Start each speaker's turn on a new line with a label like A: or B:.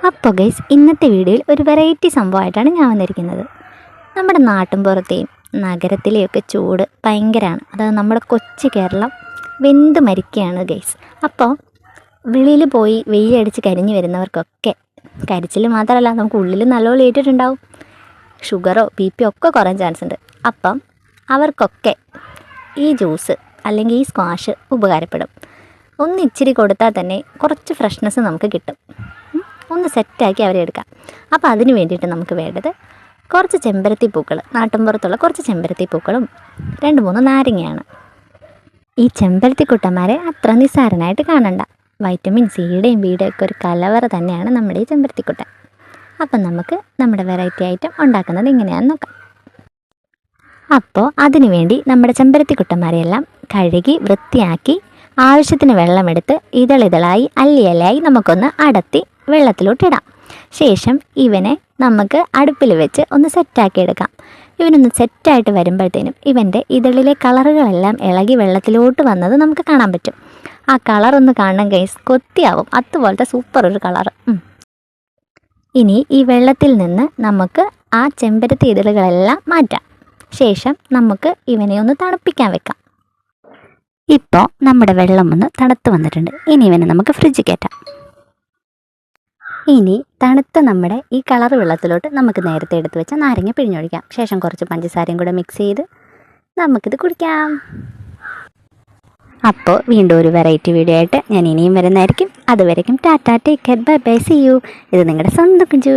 A: അപ്പോൾ ഗൈസ്, ഇന്നത്തെ വീഡിയോയിൽ ഒരു വെറൈറ്റി സംഭവമായിട്ടാണ് ഞാൻ വന്നിരിക്കുന്നത്. നമ്മുടെ നാട്ടിൻപുറത്തെയും നഗരത്തിലെയൊക്കെ ചൂട് ഭയങ്കരമാണ്. അതായത് നമ്മുടെ കൊച്ചു കേരളം വെന്ത് മരിക്കുകയാണ് ഗൈസ്. അപ്പോൾ വെളിയിൽ പോയി വെയിലടിച്ച് കരിഞ്ഞു വരുന്നവർക്കൊക്കെ കരിച്ചിൽ മാത്രമല്ല, നമുക്ക് ഉള്ളിൽ നല്ലോണം ഏറ്റിട്ടുണ്ടാവും. ഷുഗറോ BP ഒക്കെ കുറയാൻ ചാൻസ് ഉണ്ട്. അപ്പം അവർക്കൊക്കെ ഈ ജ്യൂസ് അല്ലെങ്കിൽ ഈ സ്ക്വാഷ് ഉപകാരപ്പെടും. ഒന്ന് ഇച്ചിരി കൊടുത്താൽ തന്നെ കുറച്ച് ഫ്രഷ്നെസ് നമുക്ക് കിട്ടും. ഒന്ന് സെറ്റാക്കി അവരെ എടുക്കാം. അപ്പോൾ അതിന് വേണ്ടിയിട്ട് നമുക്ക് വേണ്ടത് കുറച്ച് ചെമ്പരത്തി പൂക്കൾ, നാട്ടിൻപുറത്തുള്ള കുറച്ച് ചെമ്പരത്തി പൂക്കളും 2-3 നാരങ്ങയാണ്. ഈ ചെമ്പരത്തിക്കുട്ടന്മാരെ അത്ര നിസ്സാരനായിട്ട് കാണണ്ട. വൈറ്റമിൻ സിയുടെയും ബിയുടെയും ഒക്കെ ഒരു കലവറ തന്നെയാണ് നമ്മുടെ ഈ ചെമ്പരത്തിക്കുട്ടൻ. അപ്പം നമുക്ക് നമ്മുടെ വെറൈറ്റി ഐറ്റം ഉണ്ടാക്കുന്നത് എങ്ങനെയാണെന്ന് നോക്കാം. അപ്പോൾ അതിനു വേണ്ടി നമ്മുടെ ചെമ്പരത്തിക്കുട്ടന്മാരെയെല്ലാം കഴുകി വൃത്തിയാക്കി ആവശ്യത്തിന് വെള്ളമെടുത്ത് ഇതളിതളായി അല്ലിയലായി നമുക്കൊന്ന് അടത്തി വെള്ളത്തിലോട്ടിടാം. ശേഷം ഇവനെ നമുക്ക് അടുപ്പിൽ വെച്ച് ഒന്ന് സെറ്റാക്കി എടുക്കാം. ഇവനൊന്ന് സെറ്റായിട്ട് വരുമ്പോഴത്തേനും ഇവൻ്റെ ഇതളിലെ കളറുകളെല്ലാം ഇളകി വെള്ളത്തിലോട്ട് വന്നത് നമുക്ക് കാണാൻ പറ്റും. ആ കളറൊന്ന് കാണാൻ ഗൈസ് കൊത്തിയാവും. അതുപോലത്തെ സൂപ്പർ ഒരു കളറ്. ഇനി ഈ വെള്ളത്തിൽ നിന്ന് നമുക്ക് ആ ചെമ്പരത്തി ഇതളുകളെല്ലാം മാറ്റാം. ശേഷം നമുക്ക് ഇവനെ ഒന്ന് തണുപ്പിക്കാൻ വെക്കാം. ഇപ്പോൾ നമ്മുടെ വെള്ളം ഒന്ന് തണുത്ത് വന്നിട്ടുണ്ട്. ഇനി ഇവനെ നമുക്ക് ഫ്രിഡ്ജിൽ കയറ്റാം. ഇനി തണുത്ത നമ്മുടെ ഈ കളർ വെള്ളത്തിലോട്ട് നമുക്ക് നേരത്തെ എടുത്ത് വെച്ച നാരങ്ങ പിഴിഞ്ഞൊഴിക്കാം. ശേഷം കുറച്ച് പഞ്ചസാരയും കൂടെ മിക്സ് ചെയ്ത് നമുക്കിത് കുടിക്കാം. അപ്പോൾ വീണ്ടും ഒരു വെറൈറ്റി വീഡിയോ ആയിട്ട് ഞാൻ ഇനിയും വരുന്നതായിരിക്കും. അതുവരേക്കും tata, take care, bye bye, see you. ഇത് നിങ്ങളുടെ സ്വന്തം കുഞ്ചു.